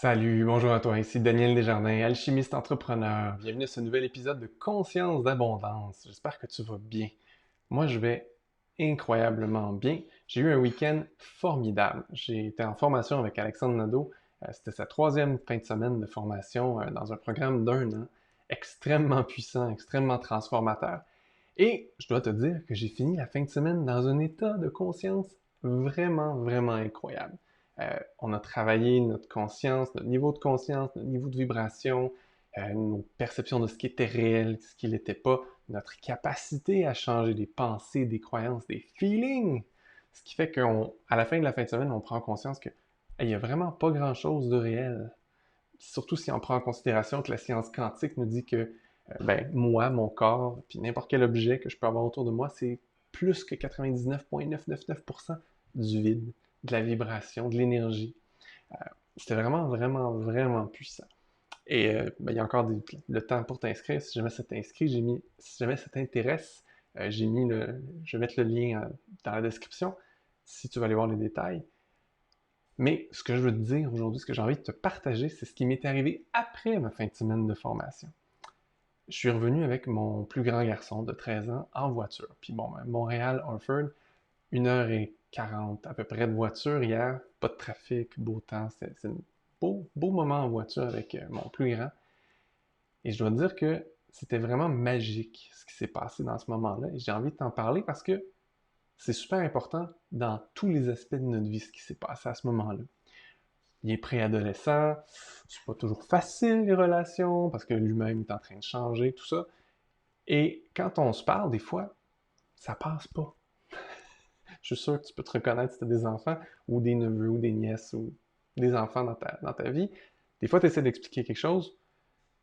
Salut, bonjour à toi, ici Daniel Desjardins, alchimiste entrepreneur. Bienvenue à ce nouvel épisode de Conscience d'abondance. J'espère que tu vas bien. Moi, je vais incroyablement bien. J'ai eu un week-end formidable. J'ai été en formation avec Alexandre Nadeau. C'était sa troisième fin de semaine de formation dans un programme d'1 an, extrêmement puissant, extrêmement transformateur. Et je dois te dire que j'ai fini la fin de semaine dans un état de conscience vraiment, vraiment incroyable. On a travaillé notre conscience, notre niveau de conscience, notre niveau de vibration, nos perceptions de ce qui était réel, ce qui n'était pas, notre capacité à changer des pensées, des croyances, des feelings. Ce qui fait qu'à la fin de la fin de semaine, on prend conscience que il n'y a vraiment pas grand-chose de réel. Surtout si on prend en considération que la science quantique nous dit que moi, mon corps, puis n'importe quel objet que je peux avoir autour de moi, c'est plus que 99,999% du vide, de la vibration, de l'énergie. Euh, C'était vraiment, vraiment, vraiment puissant. Et il y a encore le temps pour t'inscrire. Si jamais ça t'inscrit, si jamais ça t'intéresse, je vais mettre le lien dans la description si tu veux aller voir les détails. Mais ce que je veux te dire aujourd'hui, ce que j'ai envie de te partager, c'est ce qui m'est arrivé après ma fin de semaine de formation. Je suis revenu avec mon plus grand garçon de 13 ans en voiture. Puis bon, Montréal-Harford, 1h40 à peu près de voiture hier, pas de trafic, beau temps, c'est un beau moment en voiture avec mon plus grand. Et je dois te dire que c'était vraiment magique ce qui s'est passé dans ce moment-là. Et j'ai envie de t'en parler parce que c'est super important dans tous les aspects de notre vie ce qui s'est passé à ce moment-là. Il est préadolescent, c'est pas toujours facile les relations parce que lui-même est en train de changer, tout ça. Et quand on se parle, des fois, ça passe pas. Je suis sûr que tu peux te reconnaître si tu as des enfants ou des neveux ou des nièces ou des enfants dans ta vie. Des fois, tu essaies d'expliquer quelque chose,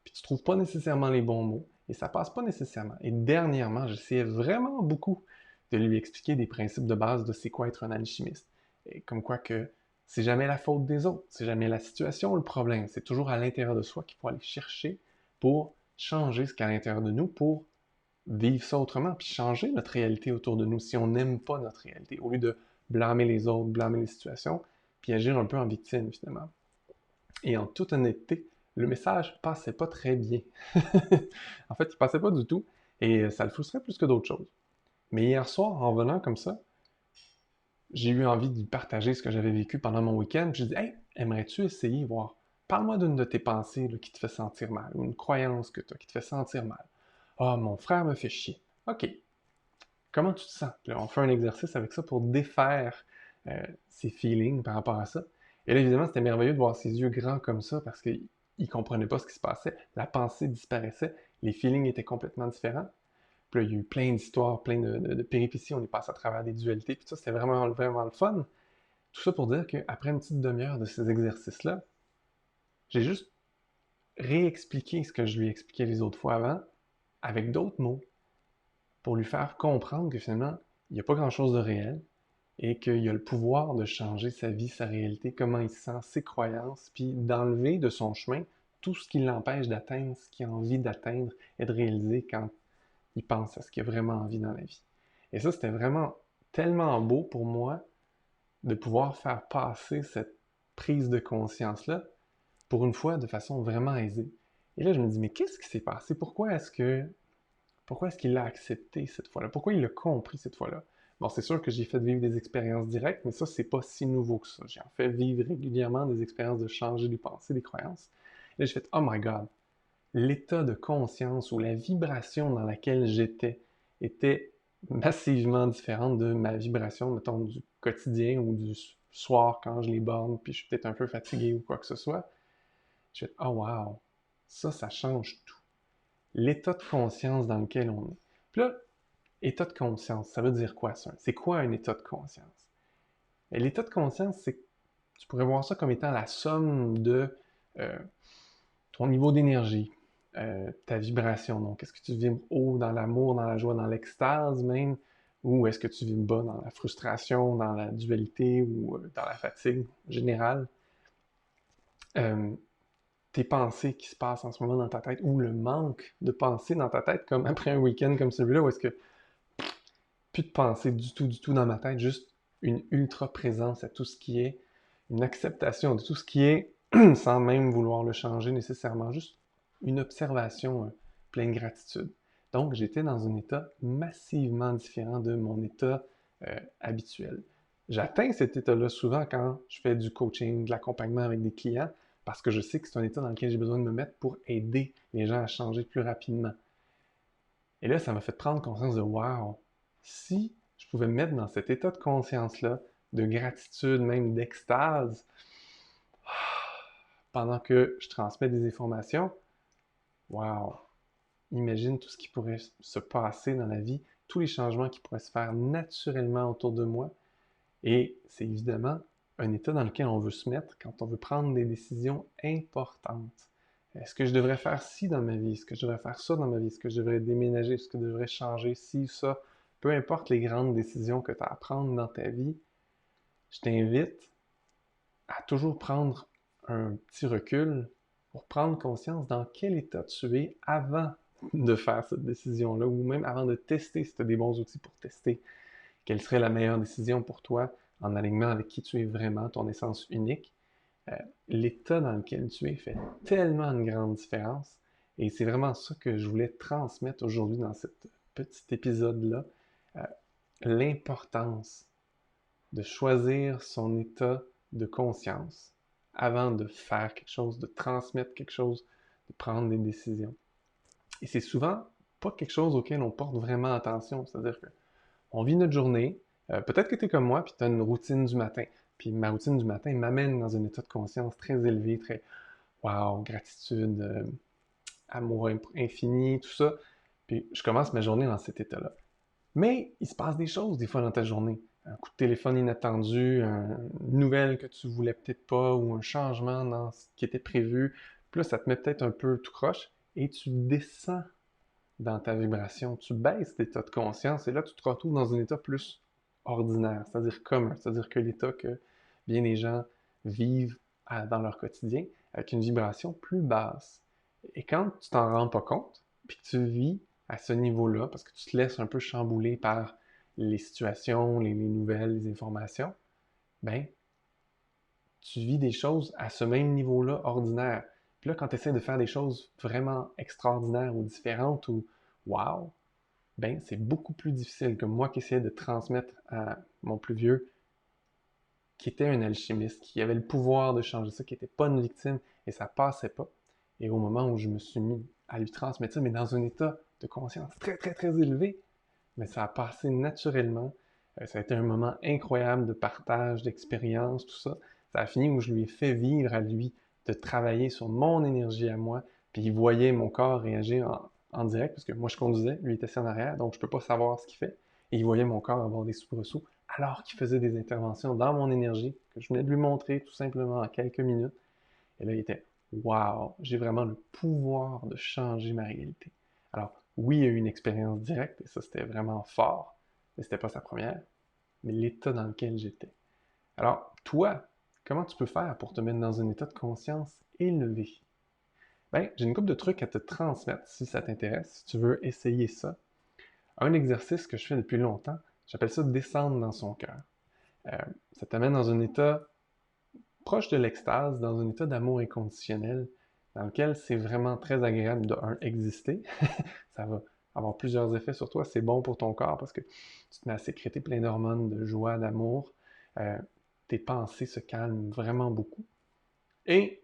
puis tu trouves pas nécessairement les bons mots et ça passe pas nécessairement. Et dernièrement, j'essayais vraiment beaucoup de lui expliquer des principes de base de c'est quoi être un alchimiste. Et comme quoi que c'est jamais la faute des autres, c'est jamais la situation ou le problème, c'est toujours à l'intérieur de soi qu'il faut aller chercher pour changer ce qu'il y a à l'intérieur de nous, pour vivre ça autrement, puis changer notre réalité autour de nous si on n'aime pas notre réalité, au lieu de blâmer les autres, blâmer les situations, puis agir un peu en victime finalement. Et en toute honnêteté, le message passait pas très bien. En fait, il passait pas du tout, et ça le frustrait plus que d'autres choses. Mais hier soir, en venant comme ça, j'ai eu envie de lui partager ce que j'avais vécu pendant mon week-end. J'ai dit, hey, aimerais-tu essayer, voir? Parle-moi d'une de tes pensées là, qui te fait sentir mal, ou une croyance que tu as qui te fait sentir mal. Ah, mon frère me fait chier. OK, comment tu te sens? Puis là, on fait un exercice avec ça pour défaire ses feelings par rapport à ça. Et là, évidemment, c'était merveilleux de voir ses yeux grands comme ça parce qu'il ne comprenait pas ce qui se passait. La pensée disparaissait, les feelings étaient complètement différents. Puis là, il y a eu plein d'histoires, plein de péripéties. On est passé à travers des dualités. Puis ça, c'était vraiment, vraiment le fun. Tout ça pour dire qu'après une petite demi-heure de ces exercices-là, j'ai juste réexpliqué ce que je lui ai expliqué les autres fois avant, avec d'autres mots, pour lui faire comprendre que finalement, il n'y a pas grand-chose de réel et qu'il a le pouvoir de changer sa vie, sa réalité, comment il se sent, ses croyances, puis d'enlever de son chemin tout ce qui l'empêche d'atteindre ce qu'il a envie d'atteindre et de réaliser quand il pense à ce qu'il a vraiment envie dans la vie. Et ça, c'était vraiment tellement beau pour moi de pouvoir faire passer cette prise de conscience-là, pour une fois, de façon vraiment aisée. Et là, je me dis, mais qu'est-ce qui s'est passé? Pourquoi est-ce qu'il l'a accepté cette fois-là? Pourquoi il l'a compris cette fois-là? Bon, c'est sûr que j'ai fait vivre des expériences directes, mais ça, c'est pas si nouveau que ça. J'ai en fait vivre régulièrement des expériences de changer des pensées, des croyances. Et là, j'ai fait, oh my God, l'état de conscience ou la vibration dans laquelle j'étais était massivement différente de ma vibration, mettons, du quotidien ou du soir quand je les borne, puis je suis peut-être un peu fatigué ou quoi que ce soit. Je fais, oh wow, ça change tout. L'état de conscience dans lequel on est. Puis là, état de conscience, ça veut dire quoi ça? C'est quoi un état de conscience? Et l'état de conscience, c'est tu pourrais voir ça comme étant la somme de euh, ton niveau d'énergie, ta vibration. Donc, est-ce que tu vibres haut dans l'amour, dans la joie, dans l'extase même, ou est-ce que tu vibres bas dans la frustration, dans la dualité ou dans la fatigue générale? Euh, Tes pensées qui se passent en ce moment dans ta tête, ou le manque de pensées dans ta tête, comme après un week-end comme celui-là, où est-ce que plus de pensée du tout dans ma tête, juste une ultra présence à tout ce qui est, une acceptation de tout ce qui est sans même vouloir le changer nécessairement, juste une observation pleine de gratitude. Donc, j'étais dans un état massivement différent de mon état habituel. J'atteins cet état-là souvent quand je fais du coaching, de l'accompagnement avec des clients, parce que je sais que c'est un état dans lequel j'ai besoin de me mettre pour aider les gens à changer plus rapidement. Et là, ça m'a fait prendre conscience de wow, si je pouvais me mettre dans cet état de conscience-là, de gratitude, même d'extase, pendant que je transmets des informations, wow, imagine tout ce qui pourrait se passer dans la vie, tous les changements qui pourraient se faire naturellement autour de moi. Et c'est évidemment un état dans lequel on veut se mettre quand on veut prendre des décisions importantes. Est-ce que je devrais faire ci dans ma vie? Est-ce que je devrais faire ça dans ma vie? Est-ce que je devrais déménager? Est-ce que je devrais changer ci ou ça? Peu importe les grandes décisions que tu as à prendre dans ta vie, je t'invite à toujours prendre un petit recul pour prendre conscience dans quel état tu es avant de faire cette décision-là, ou même avant de tester, si tu as des bons outils pour tester, quelle serait la meilleure décision pour toi en alignement avec qui tu es vraiment, ton essence unique. L'état dans lequel tu es fait tellement une grande différence, et c'est vraiment ça que je voulais transmettre aujourd'hui dans ce petit épisode-là, euh, l'importance de choisir son état de conscience avant de faire quelque chose, de transmettre quelque chose, de prendre des décisions. Et c'est souvent pas quelque chose auquel on porte vraiment attention. C'est-à-dire qu'on vit notre journée, peut-être que tu es comme moi, puis tu as une routine du matin. Puis ma routine du matin m'amène dans un état de conscience très élevé, très wow, gratitude, amour infini, tout ça. Puis je commence ma journée dans cet état-là. Mais il se passe des choses des fois dans ta journée. Un coup de téléphone inattendu, une nouvelle que tu voulais peut-être pas, ou un changement dans ce qui était prévu. Puis là, ça te met peut-être un peu tout croche et tu descends dans ta vibration. Tu baisses l'état de conscience et là, tu te retrouves dans un état plus ordinaire, c'est-à-dire commun, c'est-à-dire que l'état que bien des gens vivent dans leur quotidien avec une vibration plus basse. Et quand tu t'en rends pas compte, puis que tu vis à ce niveau-là, parce que tu te laisses un peu chambouler par les situations, les nouvelles, les informations, ben, tu vis des choses à ce même niveau-là ordinaire. Puis là, quand tu essaies de faire des choses vraiment extraordinaires ou différentes ou wow, ben c'est beaucoup plus difficile que moi qui essayais de transmettre à mon plus vieux, qui était un alchimiste, qui avait le pouvoir de changer ça, qui n'était pas une victime, et ça passait pas. Et au moment où je me suis mis à lui transmettre ça, mais dans un état de conscience très, très, très élevé, mais ça a passé naturellement. Ça a été un moment incroyable de partage, d'expérience, tout ça. Ça a fini où je lui ai fait vivre à lui de travailler sur mon énergie à moi, puis il voyait mon corps réagir en direct, parce que moi je conduisais, lui était assis en arrière, donc je peux pas savoir ce qu'il fait. Et il voyait mon corps avoir des soubresauts, alors qu'il faisait des interventions dans mon énergie, que je venais de lui montrer tout simplement en quelques minutes. Et là, il était waouh, j'ai vraiment le pouvoir de changer ma réalité. Alors, oui, il y a eu une expérience directe, et ça, c'était vraiment fort, mais c'était pas sa première, mais l'état dans lequel j'étais. Alors, toi, comment tu peux faire pour te mettre dans un état de conscience élevé? Ben, j'ai une couple de trucs à te transmettre si ça t'intéresse, si tu veux essayer ça. Un exercice que je fais depuis longtemps, j'appelle ça descendre dans son cœur. Euh, Ça t'amène dans un état proche de l'extase, dans un état d'amour inconditionnel, dans lequel c'est vraiment très agréable de exister. Ça va avoir plusieurs effets sur toi. C'est bon pour ton corps parce que tu te mets à sécréter plein d'hormones de joie, d'amour. Euh, Tes pensées se calment vraiment beaucoup. Et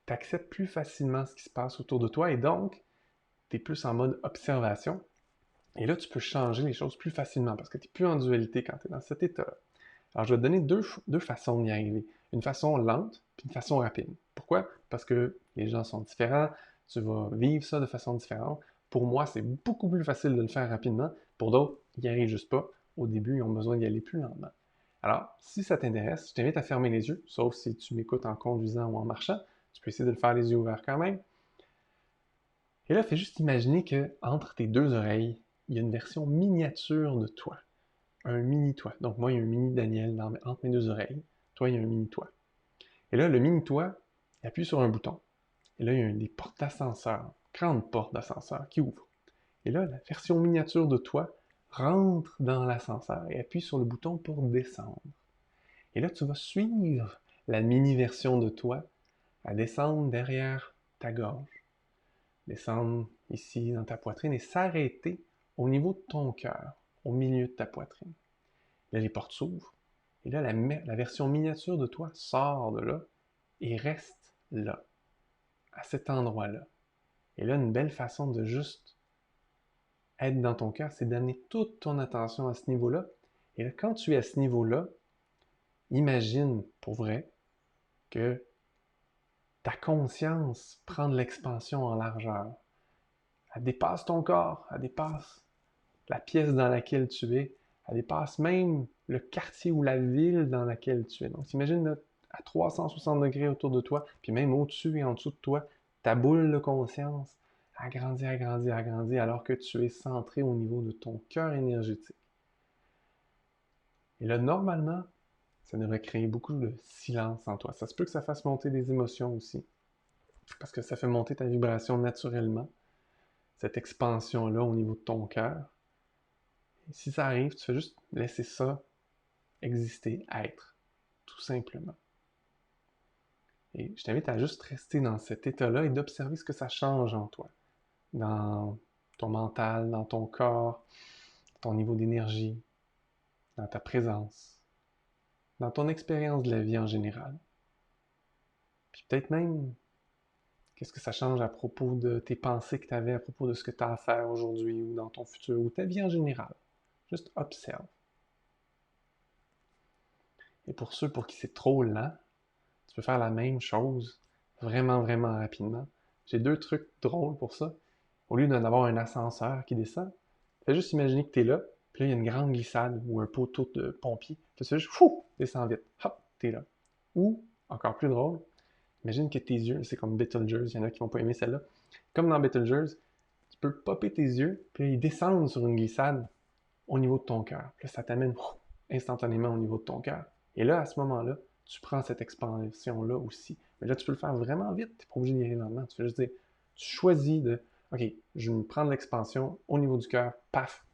tu acceptes plus facilement ce qui se passe autour de toi et donc tu es plus en mode observation. Et là, tu peux changer les choses plus facilement parce que tu n'es plus en dualité quand tu es dans cet état-là. Alors, je vais te donner deux façons d'y arriver. Une façon lente, puis une façon rapide. Pourquoi? Parce que les gens sont différents, tu vas vivre ça de façon différente. Pour moi, c'est beaucoup plus facile de le faire rapidement. Pour d'autres, ils n'y arrivent juste pas. Au début, ils ont besoin d'y aller plus lentement. Alors, si ça t'intéresse, je t'invite à fermer les yeux, sauf si tu m'écoutes en conduisant ou en marchant. Tu peux essayer de le faire les yeux ouverts quand même. Et là, fais juste imaginer que entre tes deux oreilles, il y a une version miniature de toi. Un mini-toi. Donc moi, il y a un mini Daniel entre mes deux oreilles. Toi, il y a un mini-toi. Et là, le mini-toi, il appuie sur un bouton. Et là, il y a des portes d'ascenseur, grandes portes d'ascenseur qui ouvrent. Et là, la version miniature de toi rentre dans l'ascenseur et appuie sur le bouton pour descendre. Et là, tu vas suivre la mini-version de toi à descendre derrière ta gorge, descendre ici dans ta poitrine et s'arrêter au niveau de ton cœur, au milieu de ta poitrine. Là, les portes s'ouvrent et là, la version miniature de toi sort de là et reste là, à cet endroit-là. Et là, une belle façon de juste être dans ton cœur, c'est d'amener toute ton attention à ce niveau-là. Et là, quand tu es à ce niveau-là, imagine pour vrai que ta conscience prend de l'expansion en largeur. Elle dépasse ton corps, elle dépasse la pièce dans laquelle tu es, elle dépasse même le quartier ou la ville dans laquelle tu es. Donc, imagine à 360 degrés autour de toi, puis même au-dessus et en dessous de toi, ta boule de conscience agrandit, agrandit, agrandit, alors que tu es centré au niveau de ton cœur énergétique. Et là, normalement, ça devrait créer beaucoup de silence en toi. Ça se peut que ça fasse monter des émotions aussi, parce que ça fait monter ta vibration naturellement, cette expansion-là au niveau de ton cœur. Et si ça arrive, tu fais juste laisser ça exister, être, tout simplement. Et je t'invite à juste rester dans cet état-là et d'observer ce que ça change en toi, dans ton mental, dans ton corps, ton niveau d'énergie, dans ta présence, dans ton expérience de la vie en général. Puis peut-être même, qu'est-ce que ça change à propos de tes pensées que tu avais, à propos de ce que tu as à faire aujourd'hui ou dans ton futur, ou ta vie en général. Juste observe. Et pour ceux pour qui c'est trop lent, tu peux faire la même chose vraiment, vraiment rapidement. J'ai 2 trucs drôles pour ça. Au lieu d'en avoir un ascenseur qui descend, fais juste imaginer que tu es là, puis là, il y a une grande glissade ou un poteau de pompier. Tu fais juste, fou, descends vite, hop, t'es là. Ou, encore plus drôle, imagine que tes yeux, c'est comme Beetlejuice, il y en a qui vont pas aimer celle-là. Comme dans Beetlejuice, tu peux popper tes yeux, puis ils descendent sur une glissade au niveau de ton cœur. Puis là, ça t'amène instantanément au niveau de ton cœur. Et là, à ce moment-là, tu prends cette expansion-là aussi. Mais là, tu peux le faire vraiment vite. Tu n'es pas obligé d'y aller lentement. Tu fais juste dire, tu choisis de, OK, je vais me prendre l'expansion au niveau du cœur, paf,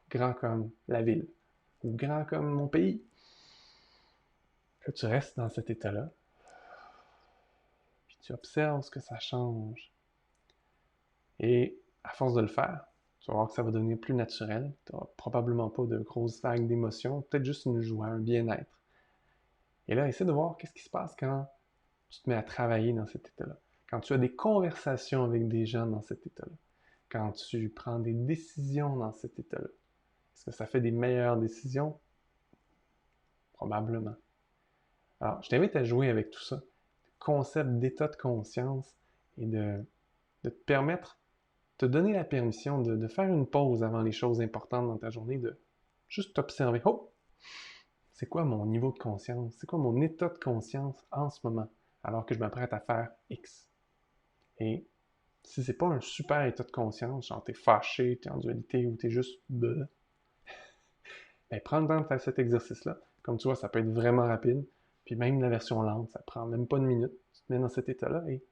grand comme la ville, ou grand comme mon pays. Puis là, tu restes dans cet état-là, puis tu observes ce que ça change. Et à force de le faire, tu vas voir que ça va devenir plus naturel. Tu n'auras probablement pas de grosses vagues d'émotions, peut-être juste une joie, un bien-être. Et là, essaie de voir qu'est-ce qui se passe quand tu te mets à travailler dans cet état-là. Quand tu as des conversations avec des gens dans cet état-là. Quand tu prends des décisions dans cet état-là. Est-ce que ça fait des meilleures décisions? Probablement. Alors, je t'invite à jouer avec tout ça. Le concept d'état de conscience et de te permettre, te donner la permission de faire une pause avant les choses importantes dans ta journée, de juste t'observer. Oh! C'est quoi mon niveau de conscience? C'est quoi mon état de conscience en ce moment, alors que je m'apprête à faire X? Et si c'est pas un super état de conscience, genre t'es fâché, t'es en dualité ou t'es juste de, ben prends le temps de faire cet exercice-là. Comme tu vois, ça peut être vraiment rapide. Puis même la version lente, ça prend même pas une minute. Tu te mets dans cet état-là et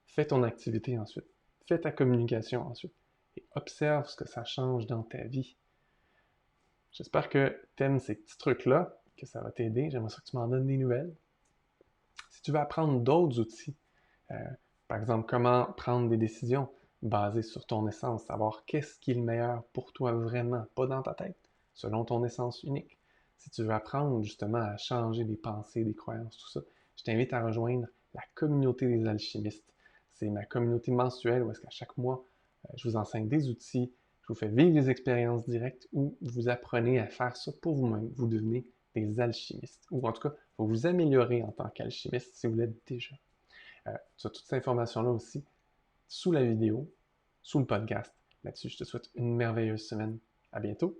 fais ton activité ensuite. Fais ta communication ensuite. Et observe ce que ça change dans ta vie. J'espère que tu aimes ces petits trucs-là, que ça va t'aider. J'aimerais ça que tu m'en donnes des nouvelles. Si tu veux apprendre d'autres outils, euh, par exemple, comment prendre des décisions basées sur ton essence, savoir qu'est-ce qui est le meilleur pour toi vraiment, pas dans ta tête, selon ton essence unique. Si tu veux apprendre justement à changer des pensées, des croyances, tout ça, je t'invite à rejoindre la communauté des alchimistes. C'est ma communauté mensuelle où est-ce qu'à chaque mois, je vous enseigne des outils, je vous fais vivre des expériences directes où vous apprenez à faire ça pour vous-même. Vous devenez des alchimistes. Ou en tout cas, vous vous améliorez en tant qu'alchimiste si vous l'êtes déjà. Tu as toutes ces informations-là aussi sous la vidéo, sous le podcast. Là-dessus, je te souhaite une merveilleuse semaine. À bientôt!